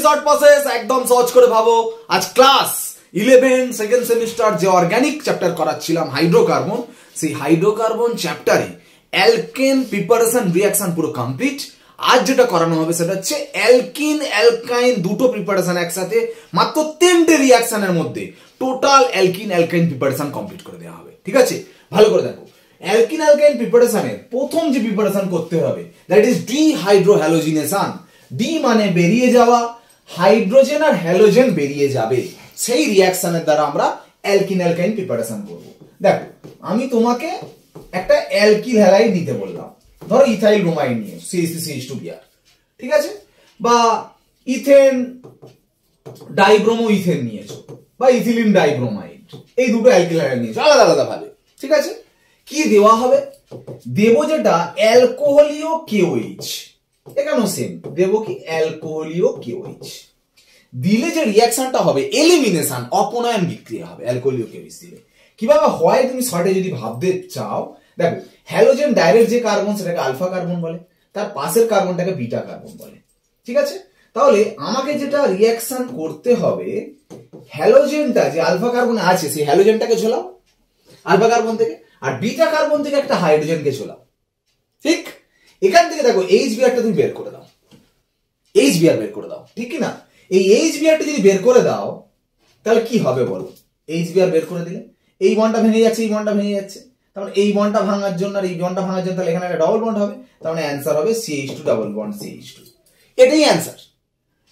Short process একদম সহজ করে ভাবো। আজ ক্লাস 11 সেকেন্ড সেমিস্টার যে অর্গানিক চ্যাপ্টার করাচ্ছিলাম হাইড্রোকার্বন, সেই হাইড্রোকার্বন চ্যাপ্টারে অ্যালকেন প্রিপারেশন রিঅ্যাকশন পুরো কমপ্লিট। আজ যেটা করানো হবে সেটা হচ্ছে অ্যালকিন অ্যালকাইন দুটো প্রিপারেশন একসাথে মাত্র 3টে রিঅ্যাকশনের মধ্যে টোটাল অ্যালকিন অ্যালকাইন প্রিপারেশন কমপ্লিট করে দেওয়া হবে। ঠিক আছে, ভালো করে দেখো। অ্যালকিন অ্যালকাইন প্রিপারেশনের প্রথম যে প্রিপারেশন করতে হবে দ্যাট ইজ ডিহাইড্রোহ্যালোজিনেশন। ডি মানে বেরিয়ে যাওয়া, হাইড্রোজেন আর হ্যালোজেন বেরিয়ে যাবে, সেই রিঅ্যাকশনের দ্বারা আমরা অ্যালকিন অ্যালকাইন প্রিপারেশন করব। দেখো আমি তোমাকে একটা অ্যালকিল হ্যালাইড নিতে বললাম, ধরো ইথাইল ব্রোমাইড নিয়ে CH2Br, ঠিক আছে, বা ইথেন ডাইব্রোমো ইথেন নিয়েছো বা ইথিলিন ডাইব্রোমাইড, এই দুটো অ্যালকিল হ্যালাইড নিয়েছো আলাদা আলাদা ভাবে। ঠিক আছে, কি দেওয়া হবে? দেব যেটা অ্যালকোহলীয় KOH, এখানেও সেম দেব কি অ্যালকোহলীয় KOH। দিলে যে রিঅ্যাকশনটা হবে এলিমিনেশন, অপনয়ন বিক্রিয়া হবে অ্যালকোহলীয় KOH দিলে। কিভাবে হয় তুমি শর্টে যদি ভাবতে চাও, দেখো হ্যালোজেন ডাইরেক্ট যে কার্বন সেটাকে আলফা কার্বন বলে, তার পাশের কার্বনটাকে বিটা কার্বন বলে। ঠিক আছে, তাহলে আমাকে যেটা রিঅ্যাকশন করতে হবে, হ্যালোজেনটা যে আলফা কার্বন আছে সেই হ্যালোজেনটাকে ঝোলাও আলফা কার্বন থেকে, আর বিটা কার্বন থেকে একটা হাইড্রোজেনকে ঝোলাও। ঠিক, এখান থেকে দেখো HBrটা তুমি বের করে দাও, HBr বের করে দাও, ঠিক কি না? এই HBrটা যদি বের করে দাও তাহলে কি হবে বলো? HBr বের করে দিলে এই বন্ডটা ভেঙে যাচ্ছে, এই বন্ডটা ভেঙে যাচ্ছে, তাহলে এই বন্ডটা ভাঙার জন্য আর এই বন্ডটা ভাঙার জন্য তাহলে এখানে একটা ডবল বন্ড হবে, তার মানে অ্যান্সার হবে CH2 ডাবল বন্ড CH2। এটাই অ্যান্সার।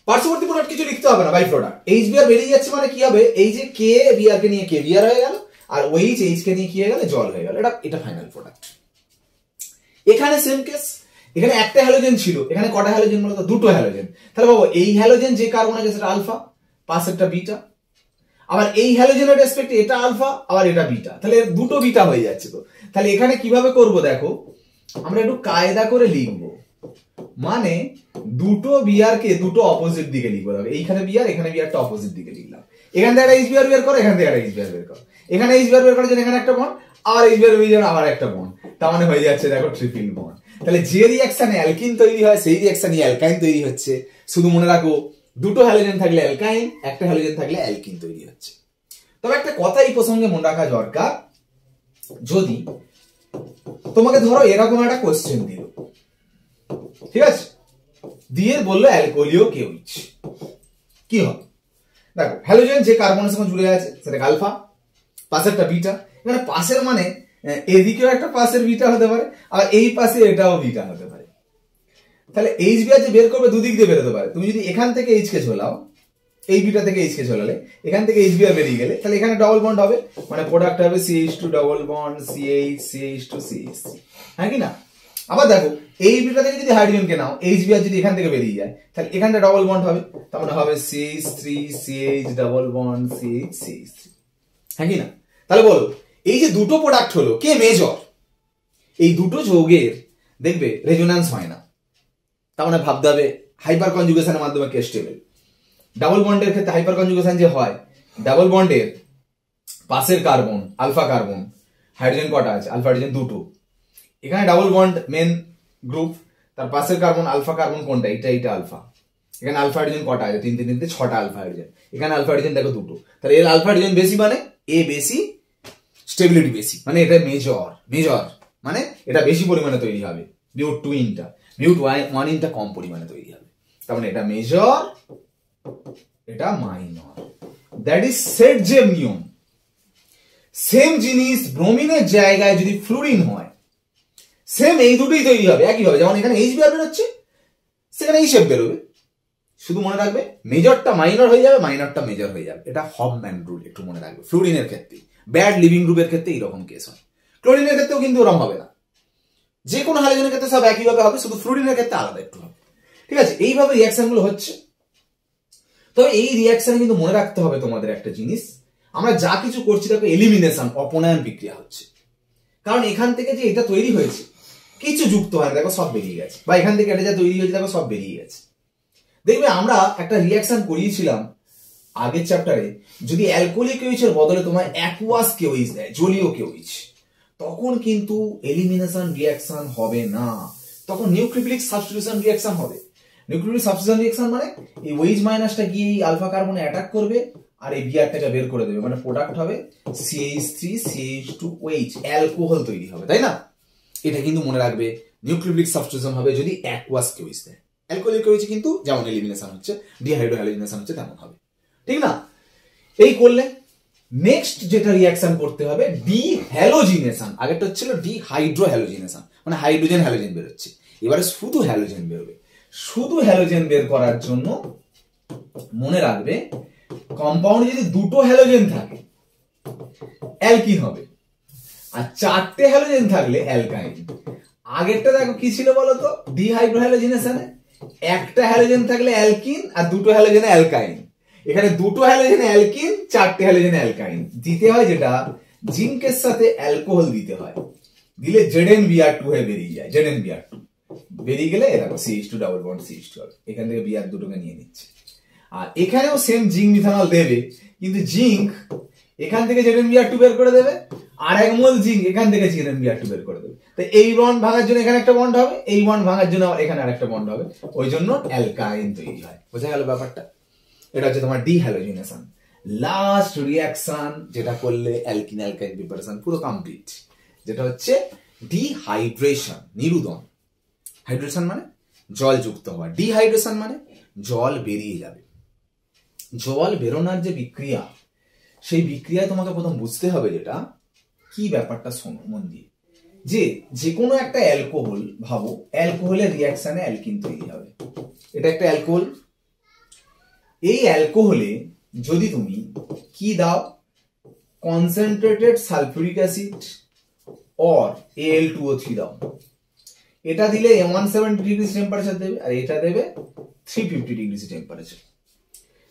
পার্শ্ববর্তী প্রোডাক্ট কিছু লিখতে হবে না, বাই প্রোডাক্ট। HBr বেরিয়ে যাচ্ছে মানে কি হবে? এই যে KBr কে নিয়ে KBr হয়ে গেল, আর OH কে নিয়ে কি হয়ে গেল? জল হয়ে গেল। এটা ফাইনাল প্রোডাক্ট। এখানে সেম কেস, এখানে একটা হ্যালোজেন ছিল, এখানে কটা হ্যালোজেন বলতো? দুটো হ্যালোজেন। তাহলে বাবু এই হ্যালোজেন যে কার্বন আছে সেটা আলফা, পাশেরটা বিটা, আবার এই হ্যালোজেনের রেসপেক্টে এটা আলফা আবার এটা বিটা, তাহলে দুটো বিটা হয়ে যাচ্ছে। তো তাহলে এখানে কিভাবে করব দেখো, আমরা একটু কায়দা করে লিখবো, মানে দুটো বিআর কে দুটো অপোজিট দিকে লিখবো। এইখানে বিআর, এখানে বিআরটা অপোজিট দিকে লিখলাম। এখান থেকে একটা HBr বের করো, এখান থেকে একটা HBr বের করো, এখানে HBr বের করার জন্য এখানে একটা বন্ড, আবার HBr বের জন্য আবার একটা বন্ড, তার মানে হয়ে যাচ্ছে দেখো ট্রিপল বন্ড। তাহলে যে রিঅ্যাকশনে অ্যালকিন তৈরি হয় সেই রিঅ্যাকশনে অ্যালকাইন তৈরি হচ্ছে। শুধু মনে রাখো দুটো হ্যালোজেন থাকলে অ্যালকাইন, একটা হ্যালোজেন থাকলে অ্যালকিন তৈরি হচ্ছে। তবে একটা কথা এই প্রসঙ্গে মনে রাখা দরকার, যদি তোমাকে ধরো এরকম একটা কোশ্চেন দিল, ঠিক আছে, দিয়ে বললো অ্যালকোহলীয় KOH, কি হবে? দেখো হ্যালোজেন যে কার্বনের সঙ্গে জুড়ে আছে সেটা আলফা, পাশেরটা বিটা, এখানে পাশের মানে এদিকেও একটা পাশের বিটা হতে পারে, আর এই পাশে এটাও বিটা হতে পারে। তাহলে HBr যে বের করবে দুদিক দিয়ে বেরোতে পারে। তুমি যদি এখান থেকে H কে ঝোলাও, এই বিটা থেকে H কে ঝোলালে, এখান থেকে HBr বেরিয়ে গেলে, তাহলে এখানে ডবল বন্ড হবে, মানে প্রোডাক্ট হবে CH2 double bond CH2 CH3, হ্যাঁ কি না? আবার দেখো এই বিটা থেকে যদি হাইড্রোজেনকে নাও, HBr যদি এখান থেকে বেরিয়ে যায়, তাহলে এখানটা ডবল বন্ড হবে, তার মানে হবে CH3 CH double bond CH3, হ্যাঁ কি না? তাহলে বলো এই যে দুটো প্রোডাক্ট হলো, কে মেজর? এই দুটো যৌগের দেখবে রেজোন্যান্স হয় না, তার মানে ভাবতে হবে হাইপার কনজুগেশনের মাধ্যমে কে স্টেবল। ডাবল বন্ডের ক্ষেত্রে হাইপার কনজুগেশন যে হয়, ডাবল বন্ডের পাশের কার্বন আলফা কার্বন, হাইড্রোজেন কটা আছে? আলফা হাইড্রোজেন দুটো। এখানে ডাবল বন্ড মেন গ্রুপ, তার পাশের কার্বন আলফা কার্বন কোনটা? এটা আলফা। এখানে আলফা হাইড্রোজেন কটা আছে? তিনটে, ছটা আলফা হাইড্রোজেন। এখানে আলফা হাইড্রোজেন দেখো দুটো, তাহলে এর আলফা হাইড্রোজেন বেশি মানে এ বেশি, স্টেবিলিটি বেশি, মানে এটা মেজর মানে এটা বেশি পরিমাণে তৈরি হবে। বিউট টুইনটা, বিউট ওয়ানিনটা কম পরিমাণে তৈরি হবে, তার মানে এটা মেজর, এটা মাইনর। দ্যাট ইজ সেট জেম নিয়ম। সেম জিনিস ব্রোমিনের জায়গায় যদি ফ্লুরিন হয়, সেম এই দুটোই তৈরি হবে একইভাবে। যেমন এখানে HBr বেরোচ্ছে, সেখানে এই শেপ বেরোবে। শুধু মনে রাখবে মেজরটা মাইনর হয়ে যাবে, মাইনরটা মেজর হয়ে যাবে। এটা হফম্যান রুল, একটু মনে রাখবে। ফ্লুরিনের ক্ষেত্রে, ব্যাড লিভিং গ্রুপের ক্ষেত্রে এইরকম কেস হয়। ক্লোরিনের ক্ষেত্রেও কিন্তু ওরকম হবে না, যে কোনো হ্যালোজেনের ক্ষেত্রে সব একইভাবে হবে, শুধু ফ্লুরিনের ক্ষেত্রে আলাদা একটু হবে। ঠিক আছে, এইভাবে রিঅ্যাকশন গুলো হচ্ছে। তবে এই রিঅ্যাকশনে কিন্তু মনে রাখতে হবে তোমাদের একটা জিনিস, আমরা যা কিছু করছি দেখো এলিমিনেশন, অপনয়ন বিক্রিয়া হচ্ছে। কারণ এখান থেকে যে এটা তৈরি হয়েছে কিছু যুক্ত হয় না, দেখো সব বেরিয়ে গেছে, বা এখান থেকে এটা যা তৈরি হয়েছে দেখো সব বেরিয়ে গেছে। দেখবে আমরা একটা রিঅ্যাকশন করিয়েছিলাম আগের চ্যাপ্টারে, যদি অ্যালকোহলিক KOH এর বদলে তোমার অ্যাকুয়াস KOH দেয়, জলীয় KOH, তখন কিন্তু এলিমিনেশন রিঅ্যাকশন হবে না, তখন নিউক্লিওফিলিক সাবস্টিটিউশন রিঅ্যাকশন হবে। নিউক্লিওফিলিক সাবস্টিটিউশন রিঅ্যাকশন মানে এই ওইচ মাইনাসটা গিয়ে এই আলফা কার্বনে অ্যাটাক করবে আর এই বিআরটাকে বের করে দেবে, মানে প্রোডাক্ট হবে CH3CH2OH, অ্যালকোহল তৈরি হবে, তাই না? এটা কিন্তু মনে রাখবে নিউক্লিওফিলিক সাবস্টিটিউশন হবে যদি অ্যাকুয়াস কেউইচ দেয়। অ্যালকোহলিক কেউইচ কিন্তু যেমন এলিমিনেশন হচ্ছে, ডিহাইড্রোহ্যালোজিনেশন হচ্ছে তেমন হবে, ঠিক না? এই করলে নেক্সট যেটা রিঅ্যাকশন করতে হবে ডিহ্যালোজিনেশন। আগেরটা হচ্ছিল ডিহাইড্রোহ্যালোজিনেশন, মানে হাইড্রোজেন হ্যালোজেন বের হচ্ছে, এবারে শুধু হ্যালোজেন বেরোবে। শুধু হ্যালোজেন বের করার জন্য মনে রাখবে কম্পাউন্ডে যদি দুটো হ্যালোজেন থাকে অ্যালকিন হবে, আর চারটে হ্যালোজেন থাকলে অ্যালকাইন। আগেরটা দেখো কি ছিল বলতো, ডিহাইড্রোহ্যালোজিনেশনে একটা হ্যালোজেন থাকলে অ্যালকিন আর দুটো হ্যালোজেনে অ্যালকাইন। এখানে দুটো হ্যালোজেনে অ্যালকিন, চারটে হ্যালোজেনে অ্যালকাইন। দিতে হয় যেটা জিঙ্কের সাথে অ্যালকোহল দিতে হয়, দিলে ZnBr2 হয়ে বেরিয়ে যায়। ZnBr2 বেরিয়ে গেলে দেখো CH2 ডাবল বন্ড CH2 হবে, এখান থেকে Br দুটোকে নিয়ে নিচ্ছে। আর এখানেও সেম জিঙ্ক মিথানল দেবে, কিন্তু জিঙ্ক এখান থেকে ZnBr2 বের করে দেবে, আর এক মোল জিঙ্ক এখান থেকে ZnBr2 বের করে দেবে। তো এই বন্ড ভাঙার জন্য এখানে একটা বন্ড হবে, এই বন্ড ভাঙার জন্য এখানে আরেকটা বন্ড হবে, ওই জন্য অ্যালকাইন তৈরি হয়। বোঝা গেল ব্যাপারটা? এটা হচ্ছে তোমার ডিহ্যালোজিনেশন। লাস্ট রিঅ্যাকশন যেটা করলে অ্যালকিন অ্যালকাইন প্রিপারেশন পুরো কমপ্লিট, যেটা হচ্ছে ডিহাইড্রেশন, নিরুদন। হাইড্রেশন মানে জল যুক্ত হওয়া, ডিহাইড্রেশন মানে জল বেরিয়ে যাবে। জল বেরোনোর যে বিক্রিয়া, সেই বিক্রিয়ায় তোমাকে প্রথম বুঝতে হবে যেটা কি ব্যাপারটা, শোনো মন দিয়ে, যে কোনো একটা অ্যালকোহল ভাবো, অ্যালকোহলের রিঅ্যাকশনে অ্যালকিন তৈরি হবে। এটা একটা অ্যালকোহল, এই অ্যালকোহলে যদি তুমি কি দাও, concentrated sulphuric acid or Al2O3 দাও, এটা দিলে 170 ডিগ্রি টেম্পারেচার দেবে, আর এটা দেবে 350 ডিগ্রি টেম্পারেচার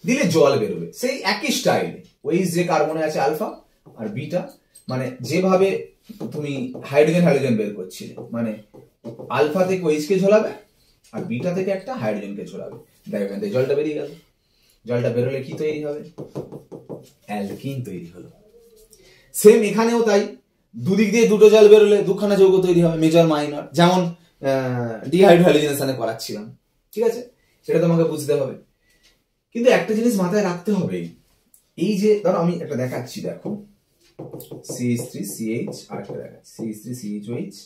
দিলে জল বেরোবে। সেই একই স্টাইলে ওই যে কার্বনে আছে আলফা আর বিটা, মানে যেভাবে তুমি হাইড্রোজেন হ্যালোজেন বের করছিলে, মানে আলফা থেকে OH কে ঝোলাবে আর বিটা থেকে একটা হাইড্রোজেনকে ঝোলাবে, দেখবেন জলটা বেরিয়ে গেল। জলটা বেরোলে কি তৈরি হবে? অ্যালকিন তৈরি হলো। সেম এখানেও তাই, দুদিক দিয়ে দুটো জল বেরোলে দুখানা যৌগ তৈরি হবে, মেজর মাইনর, যেমন ডিহাইড্রোহ্যালোজিনেশনে করাচ্ছিলাম, ঠিক আছে? সেটা তোমাকে বুঝতে হবে। কিন্তু একটা জিনিস মাথায় রাখতে হবে, এই যে ধরো আমি একটা দেখাচ্ছি, দেখো CH3CH, আর একটা দেখাচ্ছি CH3CHOH,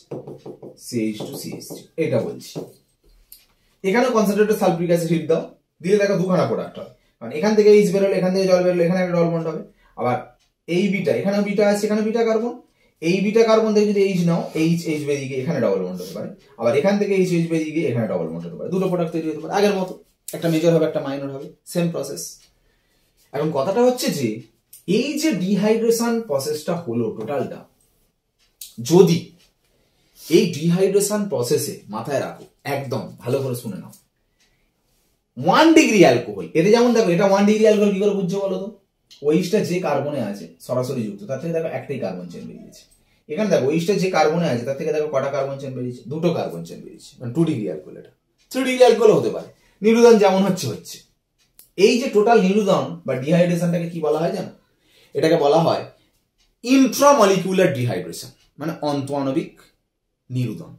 CH2CH3, এটা বলছি। এখানেও কনসেন্ট্রেটেড সালফিউরিক অ্যাসিড হিট দাও, দিলে দেখো দুখানা প্রোডাক্ট হয়, কারণ এখান থেকে H বেরোলে, এখান থেকে জল বেরোলে, এখানে একটা ডবল বন্ড হবে। আবার এই বিটা, এখানেও বিটা আছে, এখানে বিটা কার্বন, এই বিটা কার্বন থেকে যদি H নাও, H বেরিয়ে গিয়ে এখানে ডবল বন্ড হতে পারে, আবার এখান থেকে H বেরিয়ে গিয়ে এখানে ডবল বন্ড হতে পারে, দুটো প্রোডাক্ট তৈরি হতে পারে আগের মতো, একটা মেজর হবে একটা মাইনর হবে, সেম প্রসেস। এখন কথাটা হচ্ছে যে এই যে ডিহাইড্রেশন প্রসেসটা হলো টোটালটা, যদি এই ডিহাইড্রেশন প্রসেসে মাথায় রাখো, একদম ভালো করে শুনে নাও, 1 ডিগ্রি অ্যালকোহল, এটা যেমন দেখো, এটা 1 ডিগ্রি অ্যালকোহল কি করে বুঝছো বলো তো? ওইটা যে কার্বনে আছে সরাসরি যুক্ত, তার থেকে দেখো একটাই কার্বন চেন বেরিয়েছে। এখানে দেখো ওইটা যে কার্বনে আছে তার থেকে দেখো কটা কার্বন চেন বেরিয়েছে? দুটো কার্বন চেন বেরিয়েছে, মানে 2 ডিগ্রি অ্যালকোহল। এটা 3 ডিগ্রি অ্যালকোহল হতে পারে। নিরুদন যেমন হচ্ছে হচ্ছে। এই যে টোটাল নিরুদন বা ডিহাইড্রেশনটাকে কি বলা হয় জানো? এটাকে বলা হয় ইন্ট্রামলিকুলার ডিহাইড্রেশন, মানে অন্তঃআণবিক নিরুদন।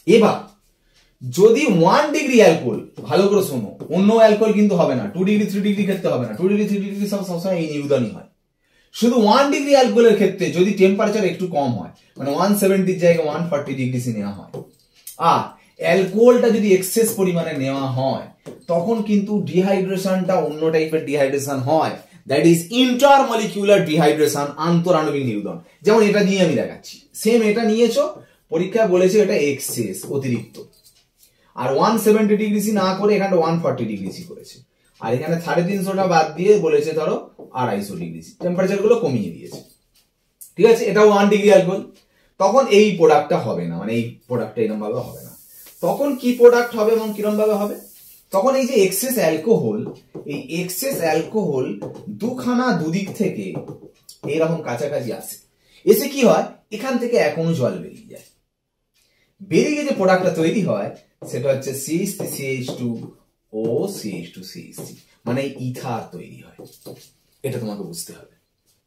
এবার যদি 1 ডিগ্রি অ্যালকোহল, ভালো করে শোনো, অন্য অ্যালকোহল কিন্তু হবে না, 2 ডিগ্রি 3 ডিগ্রি ক্ষেত্রে হবে না, 2 ডিগ্রি 3 ডিগ্রি সবসময় এই নিরুদনই হয়। শুধু 1 ডিগ্রি অ্যালকোহলের ক্ষেত্রে যদি টেম্পারেচার একটু কম হয়, মানে 170 জায়গায় 140 ডিগ্রি নেওয়া হয়, আর অ্যালকোহলটা যদি এক্সেস পরিমাণে নেওয়া হয়, তখন কিন্তু ডিহাইড্রেশনটা অন্য টাইপের ডিহাইড্রেশন হয়, দ্যাট ইজ ইন্টারমলিকুলার ডিহাইড্রেশন, আন্তঃআণবিক নিরুদন। যেমন এটা নিয়ে আমি দেখাচ্ছি, সেম এটা নিয়েছো, পরীক্ষায় বলেছে এটা এক্সেস, অতিরিক্ত, আর 170 ডিগ্রি না করে এখানে 140 ডিগ্রি করেছে, আর এখানে 350টা বাদ দিয়ে বলেছে ধরো 250 ডিগ্রি, টেম্পারেচার গুলো কমিয়ে দিয়েছে, ঠিক আছে? এটাও 1 ডিগ্রি অ্যালকোহল। তখন এই প্রোডাক্টটা হবে না, মানে এই প্রোডাক্টটা এরকম ভাবে হবে না। তখন কি প্রোডাক্ট হবে এবং কিরকম ভাবে হবে? তখন এই যে এক্সেস অ্যালকোহল, এই এক্সেস অ্যালকোহল দুখানা দুদিক থেকে এইরকম কাছাকাছি আসে, এসে কি হয়, এখান থেকে এখনো জল বেরিয়ে যায়, বেরিয়ে গিয়ে যে প্রোডাক্টটা তৈরি হয় সেটা হচ্ছে CH3CH2O CH2CH3, মানে ইথার তৈরি হয়। এটা তোমাকে বুঝতে হবে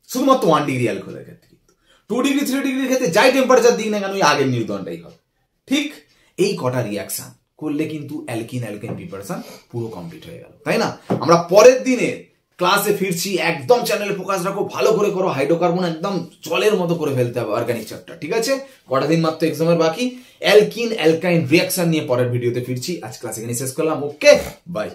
শুধুমাত্র 1 ডিগ্রি অ্যালকোহলের ক্ষেত্রে। কিন্তু 2 ডিগ্রি 3 ডিগ্রির ক্ষেত্রে যাই টেম্পারেচার দিক না কেন, ওই আগের নিরুদনটাই হবে। ঠিক এই কটা রিয়াকশন করলে কিন্তু অ্যালকিন অ্যালকেন প্রিপারেশন পুরো কমপ্লিট হয়ে গেল, তাই না? আমরা পরের দিনে ক্লাসে ফিরছি, একদম চ্যানেলে ফোকাস রাখো, ভালো করে করো, হাইড্রোকার্বন একদম জলের মতো করে ফেলতে হবে অর্গানিক চ্যাপ্টার, ঠিক আছে? কটা দিন মাত্র এক্সামের বাকি। অ্যালকিন অ্যালকাইন রিঅ্যাকশন নিয়ে পরের ভিডিওতে ফিরছি। আজ ক্লাস এখানে শেষ করলাম। ওকে, বাই।